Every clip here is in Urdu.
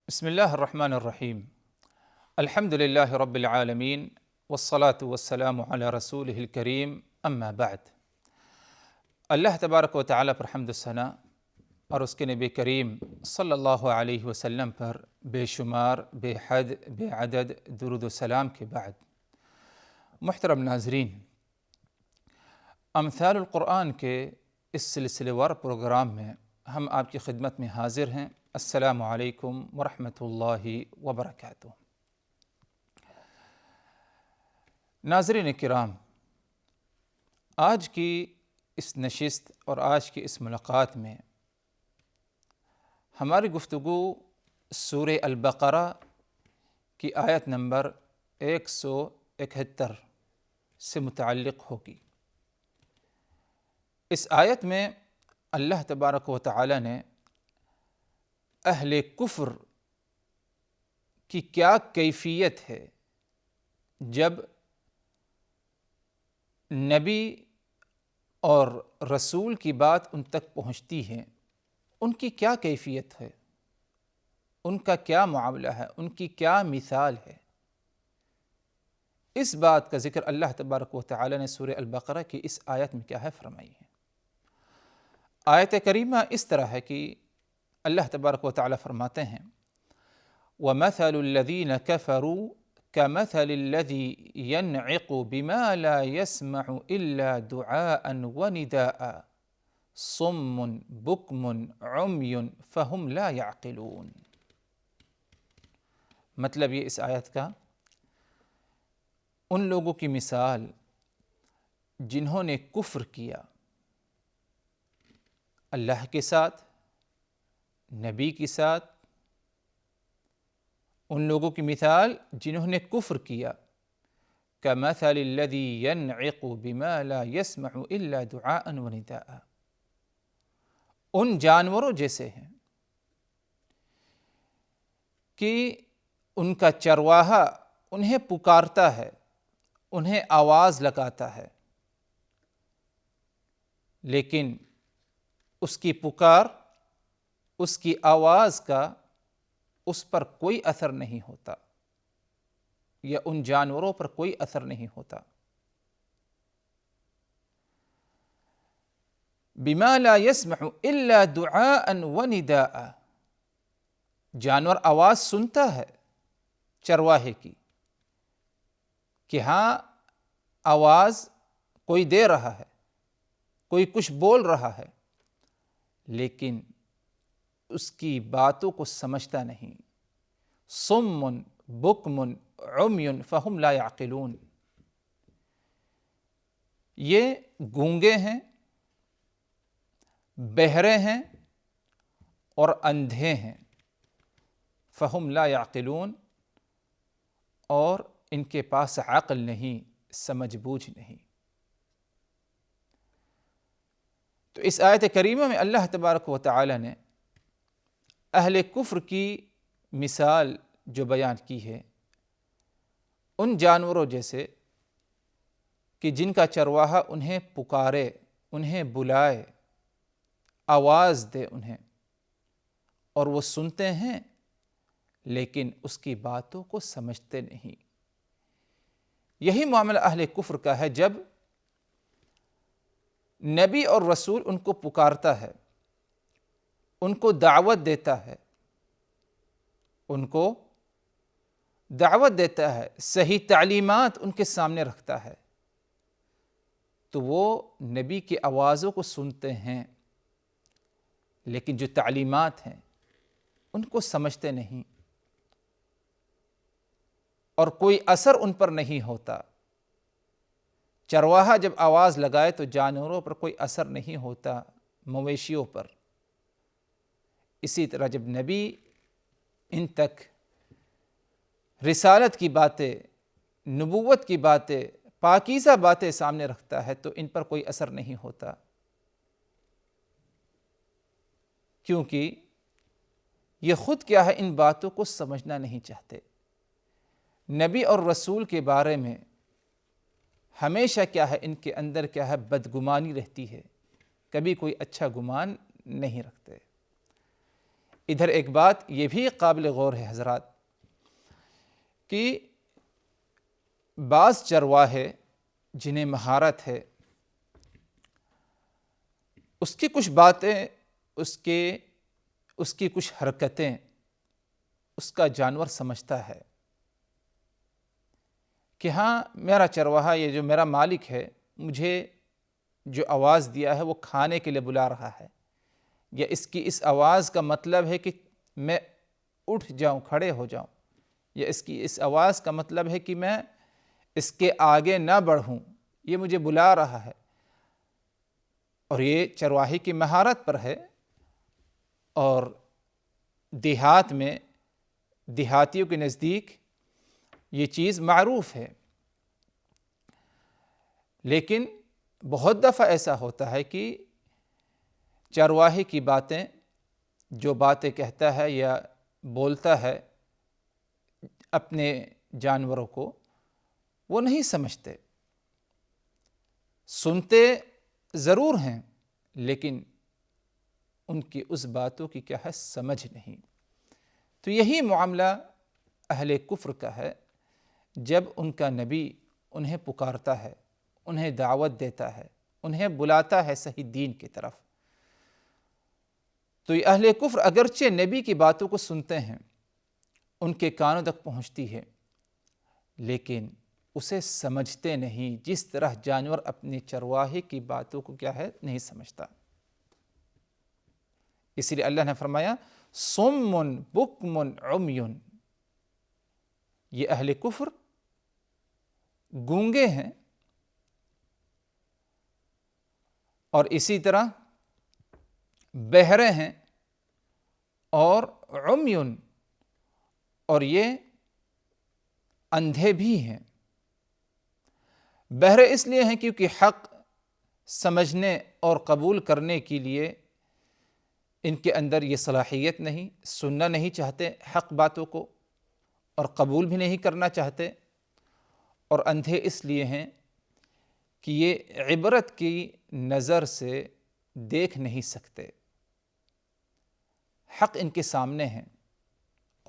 بسم الله الرحمن الرحیم الحمد للہ رب العالمین والصلاة والسلام علی رسولہ الکریم اما بعد۔ اللہ تبارک و تعالیٰ پر حمد و ثنا اور اس کے نبی کریم صلی اللہ علیہ وسلم پر بے شمار بے حد بے عدد درود و سلام کے بعد، محترم ناظرین، امثال القرآن کے اس سلسلے وار پروگرام میں ہم آپ کی خدمت میں حاضر ہیں۔ السلام علیکم ورحمۃ اللہ وبرکاتہ۔ ناظرین کرام، آج کی اس نشست اور آج کی اس ملاقات میں ہماری گفتگو سورہ البقرہ کی آیت نمبر 171 سے متعلق ہوگی۔ اس آیت میں اللہ تبارک و تعالی نے اہل کفر کی کیا کیفیت ہے جب نبی اور رسول کی بات ان تک پہنچتی ہے، ان کی کیا کیفیت ہے، ان کا کیا معاملہ ہے، ان کی کیا مثال ہے، اس بات کا ذکر اللہ تبارک و تعالی نے سورہ البقرہ کی اس آیت میں کیا ہے فرمائی ہے۔ آیت کریمہ اس طرح ہے کہ اللہ تبارک و تعالی فرماتے ہیں وَمَثَلُ الَّذِينَ كَفَرُوا كَمَثَلِ الَّذِي يَنْعِقُ بِمَا لَا يَسْمَعُ إِلَّا دُعَاءً وَنِدَاءً صُمٌّ بُكْمٌ عُمْيٌ فَهُمْ لَا يَعْقِلُونَ۔ مطلب یہ اس آیت کا، ان لوگوں کی مثال جنہوں نے کفر کیا اللہ کے ساتھ، نبی کے ساتھ، ان لوگوں کی مثال جنہوں نے کفر کیا، كَمَثَلِ الَّذِي يَنْعِقُ بِمَا لَا يَسْمَعُ إِلَّا دُعَاءً وَنِدَاءً، ان جانوروں جیسے ہیں کہ ان کا چرواہا انہیں پکارتا ہے، انہیں آواز لگاتا ہے، لیکن اس کی پکار، اس کی آواز کا اس پر کوئی اثر نہیں ہوتا، یا ان جانوروں پر کوئی اثر نہیں ہوتا۔ بما لا يسمع الا دعاء ونداء، جانور آواز سنتا ہے چرواہے کی کہ ہاں آواز کوئی دے رہا ہے، کوئی کچھ بول رہا ہے، لیکن اس کی باتوں کو سمجھتا نہیں۔ صم بکم عمی فہم لا یعقلون، یہ گونگے ہیں، بہرے ہیں اور اندھے ہیں، فہم لا یعقلون، اور ان کے پاس عقل نہیں، سمجھ بوجھ نہیں۔ تو اس آیت کریمہ میں اللہ تبارک و تعالی نے اہل کفر کی مثال جو بیان کی ہے، ان جانوروں جیسے کہ جن کا چرواہا انہیں پکارے، انہیں بلائے، آواز دے انہیں، اور وہ سنتے ہیں لیکن اس کی باتوں کو سمجھتے نہیں۔ یہی معاملہ اہل کفر کا ہے۔ جب نبی اور رسول ان کو پکارتا ہے، ان کو دعوت دیتا ہے، ان کو دعوت دیتا ہے، صحیح تعلیمات ان کے سامنے رکھتا ہے، تو وہ نبی کی آوازوں کو سنتے ہیں، لیکن جو تعلیمات ہیں ان کو سمجھتے نہیں، اور کوئی اثر ان پر نہیں ہوتا۔ چرواہا جب آواز لگائے تو جانوروں پر کوئی اثر نہیں ہوتا، مویشیوں پر۔ اسی طرح جب نبی ان تک رسالت کی باتیں، نبوت کی باتیں، پاکیزہ باتیں سامنے رکھتا ہے تو ان پر کوئی اثر نہیں ہوتا، کیونکہ یہ خود کیا ہے، ان باتوں کو سمجھنا نہیں چاہتے۔ نبی اور رسول کے بارے میں ہمیشہ کیا ہے، ان کے اندر کیا ہے، بدگمانی رہتی ہے، کبھی کوئی اچھا گمان نہیں رکھتے۔ ادھر ایک بات یہ بھی قابل غور ہے حضرات کہ بعض چرواہے جنہیں مہارت ہے، اس کی کچھ باتیں، اس کی کچھ حرکتیں اس کا جانور سمجھتا ہے کہ ہاں میرا چرواہا، یہ جو میرا مالک ہے، مجھے جو آواز دیا ہے وہ کھانے کے لیے بلا رہا ہے، یا اس کی اس آواز کا مطلب ہے کہ میں اٹھ جاؤں، کھڑے ہو جاؤں، یا اس کی اس آواز کا مطلب ہے کہ میں اس کے آگے نہ بڑھوں، یہ مجھے بلا رہا ہے۔ اور یہ چرواہی کی مہارت پر ہے، اور دیہات میں دیہاتیوں کے نزدیک یہ چیز معروف ہے۔ لیکن بہت دفعہ ایسا ہوتا ہے کہ چرواہی کی باتیں، جو باتیں کہتا ہے یا بولتا ہے اپنے جانوروں کو، وہ نہیں سمجھتے، سنتے ضرور ہیں لیکن ان کی اس باتوں کی کیا ہے، سمجھ نہیں۔ تو یہی معاملہ اہل کفر کا ہے۔ جب ان کا نبی انہیں پکارتا ہے، انہیں دعوت دیتا ہے، انہیں بلاتا ہے صحیح دین کی طرف، تو یہ اہل کفر اگرچہ نبی کی باتوں کو سنتے ہیں، ان کے کانوں تک پہنچتی ہے، لیکن اسے سمجھتے نہیں، جس طرح جانور اپنے چرواہے کی باتوں کو کیا ہے، نہیں سمجھتا۔ اس لیے اللہ نے فرمایا صم بکم عمی، یہ اہل کفر گونگے ہیں، اور اسی طرح بہرے ہیں، اور عمی، اور یہ اندھے بھی ہیں۔ بہرے اس لیے ہیں کیونکہ حق سمجھنے اور قبول کرنے کے لیے ان کے اندر یہ صلاحیت نہیں، سننا نہیں چاہتے حق باتوں کو، اور قبول بھی نہیں کرنا چاہتے۔ اور اندھے اس لیے ہیں کہ یہ عبرت کی نظر سے دیکھ نہیں سکتے۔ حق ان کے سامنے ہیں،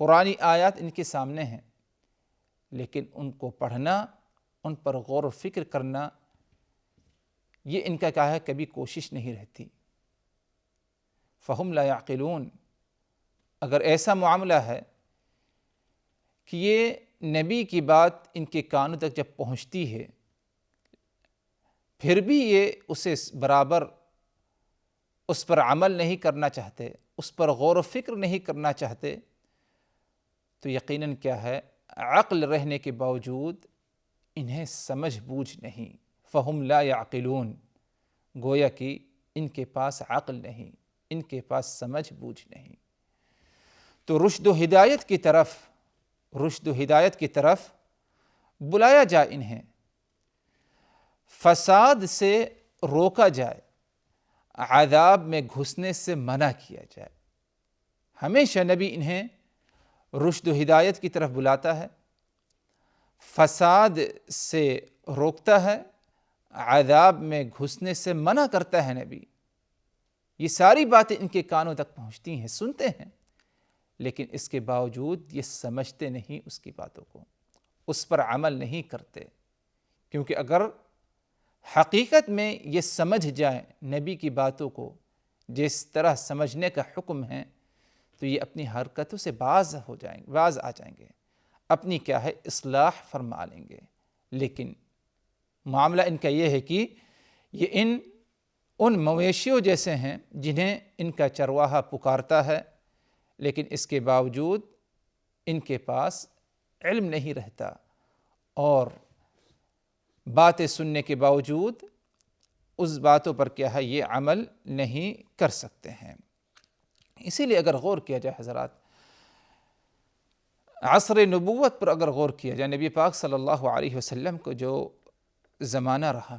قرآنی آیات ان کے سامنے ہیں، لیکن ان کو پڑھنا، ان پر غور و فکر کرنا، یہ ان کا کیا ہے، کبھی کوشش نہیں رہتی۔ فہم لا یعقلون۔ اگر ایسا معاملہ ہے کہ یہ نبی کی بات ان کے کانوں تک جب پہنچتی ہے، پھر بھی یہ اسے برابر اس پر عمل نہیں کرنا چاہتے، اس پر غور و فکر نہیں کرنا چاہتے، تو یقیناً کیا ہے، عقل رہنے کے باوجود انہیں سمجھ بوجھ نہیں۔ فہم لا یعقلون، گویا کہ ان کے پاس عقل نہیں، ان کے پاس سمجھ بوجھ نہیں۔ تو رشد و ہدایت کی طرف بلایا جائے، انہیں فساد سے روکا جائے، عذاب میں گھسنے سے منع کیا جائے۔ ہمیشہ نبی انہیں رشد و ہدایت کی طرف بلاتا ہے، فساد سے روکتا ہے، عذاب میں گھسنے سے منع کرتا ہے نبی۔ یہ ساری باتیں ان کے کانوں تک پہنچتی ہیں، سنتے ہیں، لیکن اس کے باوجود یہ سمجھتے نہیں اس کی باتوں کو، اس پر عمل نہیں کرتے۔ کیونکہ اگر حقیقت میں یہ سمجھ جائیں نبی کی باتوں کو جس طرح سمجھنے کا حکم ہے، تو یہ اپنی حرکتوں سے باز آ جائیں گے، اپنی کیا ہے، اصلاح فرما لیں گے۔ لیکن معاملہ ان کا یہ ہے کہ یہ ان مویشیوں جیسے ہیں جنہیں ان کا چرواہا پکارتا ہے، لیکن اس کے باوجود ان کے پاس علم نہیں رہتا، اور باتیں سننے کے باوجود اس باتوں پر کیا ہے، یہ عمل نہیں کر سکتے ہیں۔ اسی لیے اگر غور کیا جائے حضرات، عصر نبوت پر اگر غور کیا جائے، نبی پاک صلی اللہ علیہ وسلم کو جو زمانہ رہا،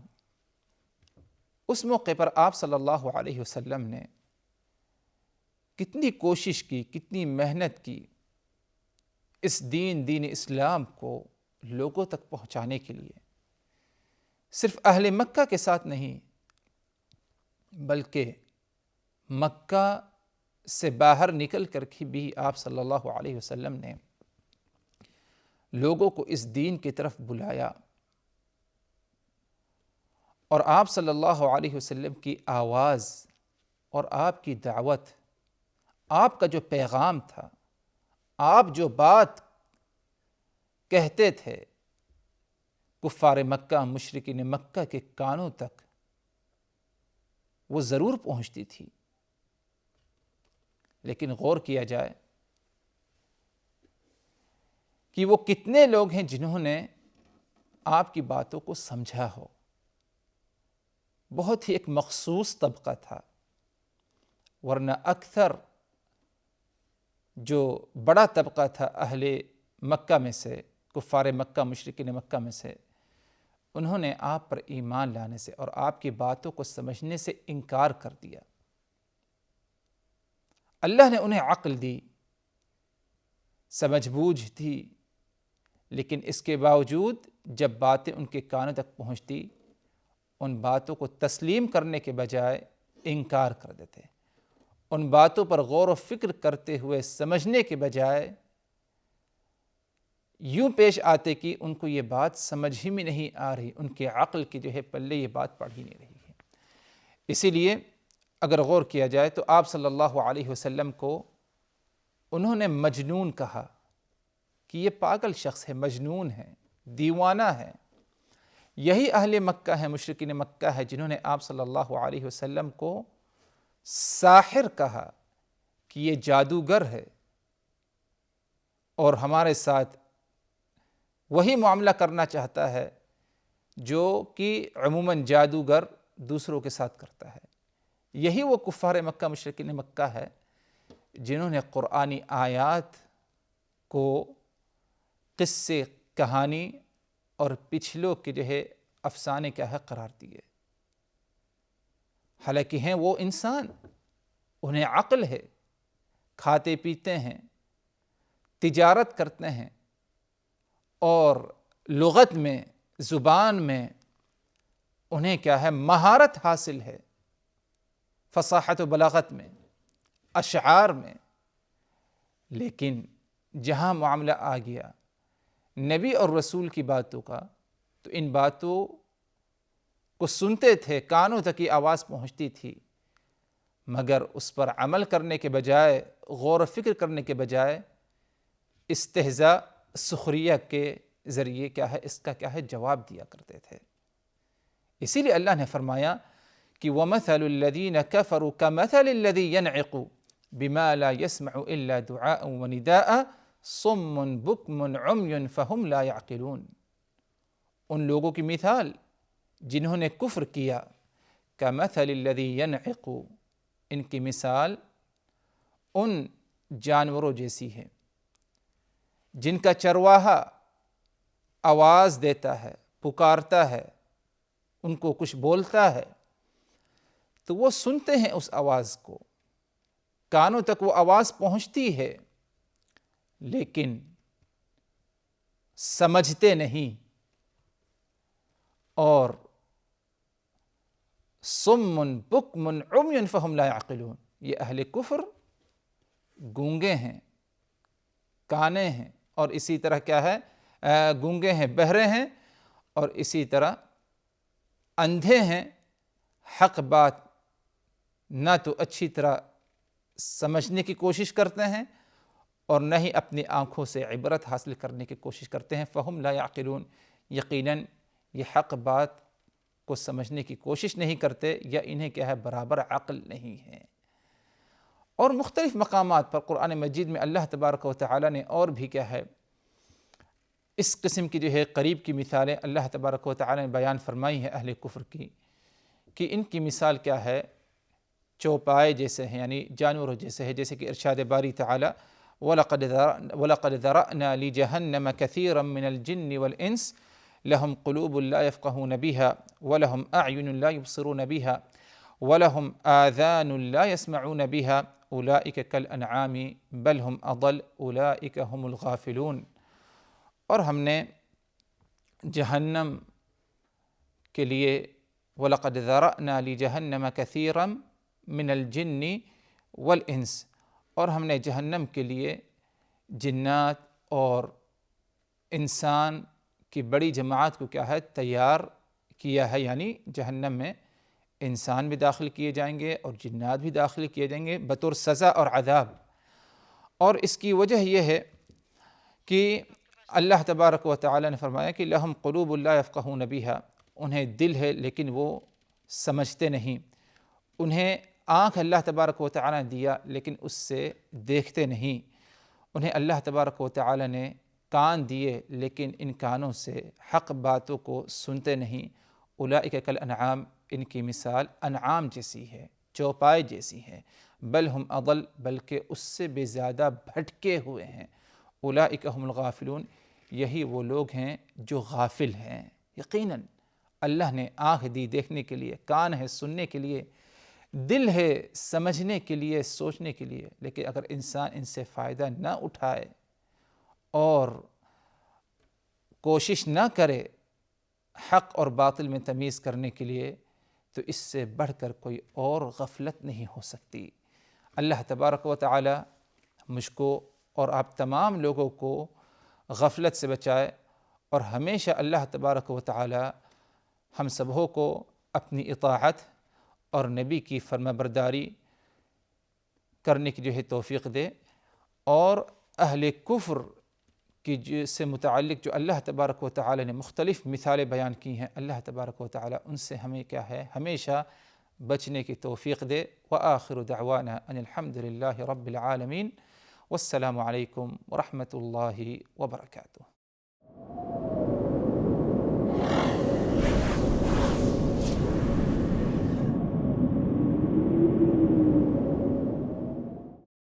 اس موقع پر آپ صلی اللہ علیہ وسلم نے کتنی کوشش کی، کتنی محنت کی اس دین اسلام کو لوگوں تک پہنچانے کے لیے۔ صرف اہل مکہ کے ساتھ نہیں، بلکہ مکہ سے باہر نکل کر کے بھی آپ صلی اللہ علیہ وسلم نے لوگوں کو اس دین کی طرف بلایا، اور آپ صلی اللہ علیہ وسلم کی آواز اور آپ کی دعوت، آپ کا جو پیغام تھا، آپ جو بات کہتے تھے، کفار مکہ، مشرکین مکہ کے کانوں تک وہ ضرور پہنچتی تھی، لیکن غور کیا جائے کہ وہ کتنے لوگ ہیں جنہوں نے آپ کی باتوں کو سمجھا ہو۔ بہت ہی ایک مخصوص طبقہ تھا، ورنہ اکثر جو بڑا طبقہ تھا اہل مکہ میں سے، کفار مکہ، مشرکین مکہ میں سے، انہوں نے آپ پر ایمان لانے سے اور آپ کی باتوں کو سمجھنے سے انکار کر دیا۔ اللہ نے انہیں عقل دی، سمجھ بوجھ دی، لیکن اس کے باوجود جب باتیں ان کے کانوں تک پہنچتی، ان باتوں کو تسلیم کرنے کے بجائے انکار کر دیتے، ان باتوں پر غور و فکر کرتے ہوئے سمجھنے کے بجائے یوں پیش آتے کہ ان کو یہ بات سمجھ ہی میں نہیں آ رہی، ان کے عقل کی جو ہے پلے یہ بات پڑ ہی نہیں رہی ہے۔ اسی لیے اگر غور کیا جائے تو آپ صلی اللہ علیہ وسلم کو انہوں نے مجنون کہا کہ یہ پاگل شخص ہے، مجنون ہے، دیوانہ ہے۔ یہی اہل مکہ ہے، مشرکین مکہ ہے، جنہوں نے آپ صلی اللہ علیہ وسلم کو ساحر کہا کہ یہ جادوگر ہے، اور ہمارے ساتھ وہی معاملہ کرنا چاہتا ہے جو کہ عموماً جادوگر دوسروں کے ساتھ کرتا ہے۔ یہی وہ کفار مکہ، مشرکین مکہ ہے جنہوں نے قرآنی آیات کو قصے، کہانی اور پچھلوں کے جو ہے افسانے کیا ہے قرار دیے، حالانکہ ہیں وہ انسان، انہیں عقل ہے، کھاتے پیتے ہیں، تجارت کرتے ہیں، اور لغت میں، زبان میں انہیں کیا ہے مہارت حاصل ہے، فصاحت و بلاغت میں، اشعار میں۔ لیکن جہاں معاملہ آ گیا نبی اور رسول کی باتوں کا، تو ان باتوں کو سنتے تھے، کانوں تک یہ آواز پہنچتی تھی، مگر اس پر عمل کرنے کے بجائے، غور و فکر کرنے کے بجائے استہزاء، سخریہ کے ذریعے کیا ہے اس کا کیا ہے جواب دیا کرتے تھے۔ اسی لیے اللہ نے فرمایا کہ وَمَثَلُ الَّذِينَ كَفَرُوا كَمَثَلِ الَّذِي يَنْعِقُ بِمَا لَا يَسْمَعُ إِلَّا دُعَاءً وَنِدَاءً صُمٌّ بُكْمٌ عُمْيٌ فَهُمْ لَا يَعْقِلُونَ۔ ان لوگوں کی مثال جنہوں نے کفر کیا، كَمَثَلِ الَّذِي يَنْعِقُ، ان کی مثال ان جانوروں جیسی ہے جن کا چرواہا آواز دیتا ہے، پکارتا ہے، ان کو کچھ بولتا ہے تو وہ سنتے ہیں اس آواز کو، کانوں تک وہ آواز پہنچتی ہے، لیکن سمجھتے نہیں، اور صم بکم عمی فہم لا یعقلون، یہ اہل کفر گونگے ہیں، کانے ہیں، اور اسی طرح کیا ہے گونگے ہیں، بہرے ہیں، اور اسی طرح اندھے ہیں، حق بات نہ تو اچھی طرح سمجھنے کی کوشش کرتے ہیں اور نہ ہی اپنی آنکھوں سے عبرت حاصل کرنے کی کوشش کرتے ہیں۔ فہم لا یعقلون، یقیناً یہ حق بات کو سمجھنے کی کوشش نہیں کرتے، یا انہیں کیا ہے برابر عقل نہیں ہے۔ اور مختلف مقامات پر قرآن مجید میں اللہ تبارک و تعالی نے اور بھی کیا ہے اس قسم کی جو ہے قریب کی مثالیں اللہ تبارک و تعالی نے بیان فرمائی ہیں اہل کفر کی، کہ ان کی مثال کیا ہے، چوپائے جیسے ہیں، یعنی جانوروں جیسے ہے، جیسے کہ ارشاد باری تعالی وَلَقَدْ ذَرَأْنَا لِجَهَنَّمَ كَثِيرًا مِّنَ الْجِنِّ وَالْإِنسِ لَهُمْ قُلُوبٌ لَا يَفْقَهُونَ بِهَا وَلَهُمْ أَعْيُنٌ لَا يُبْصِرُونَ بِهَا وَلَهُمْ آذَانٌ لَا يَسْمَعُونَ بِهَا أُولَئِكَ كَالْأَنْعَامِ بَلْ هُمْ أَضَلُّ أُولَئِكَ هُمُ الْغَافِلُونَ۔ اور ہم نے جہنم کے لیے وَلَقَدْ ذَرَأْنَا لِجَهَنَّمَ كَثِيرًا مِّنَ الْجِنِّ وَالْإِنسِ، اور ہم نے جہنم کے لیے جنات اور انسان کی بڑی جماعت کو کیا ہے تیار کیا ہے، یعنی جہنم میں انسان بھی داخل کیے جائیں گے اور جنات بھی داخل کیے جائیں گے بطور سزا اور عذاب۔ اور اس کی وجہ یہ ہے کہ اللہ تبارک و تعالی نے فرمایا کہ لہم قلوب لا یفقہون بہا، انہیں دل ہے لیکن وہ سمجھتے نہیں، انہیں آنکھ اللہ تبارک و تعالی نے دیا لیکن اس سے دیکھتے نہیں، انہیں اللہ تبارک و تعالی نے کان دیے لیکن ان کانوں سے حق باتوں کو سنتے نہیں۔ اولئک کالانعام، ان کی مثال انعام جیسی ہے، چوپائے جیسی ہے، بل ہم اضل، بلکہ اس سے بھی زیادہ بھٹکے ہوئے ہیں۔ اولئک هم الغافلون، یہی وہ لوگ ہیں جو غافل ہیں۔ یقیناً اللہ نے آنکھ دی دیکھنے کے لیے، کان ہے سننے کے لیے، دل ہے سمجھنے کے لیے، سوچنے کے لیے، لیکن اگر انسان ان سے فائدہ نہ اٹھائے اور کوشش نہ کرے حق اور باطل میں تمیز کرنے کے لیے، تو اس سے بڑھ کر کوئی اور غفلت نہیں ہو سکتی۔ اللہ تبارک و تعالی مجھ کو اور آپ تمام لوگوں کو غفلت سے بچائے، اور ہمیشہ اللہ تبارک و تعالی ہم سبوں کو اپنی اطاعت اور نبی کی فرما برداری کرنے کی جو ہے توفیق دے، اور اہل کفر کی سے متعلق جو اللہ تبارک و تعالی نے مختلف مثالیں بیان کی ہیں، اللہ تبارک و تعالی ان سے ہمیں کیا ہے ہمیشہ بچنے کی توفیق دے۔ وآخر دعوانا ان الحمد للہ رب العالمین، والسلام علیکم ورحمۃ اللہ وبرکاتہ۔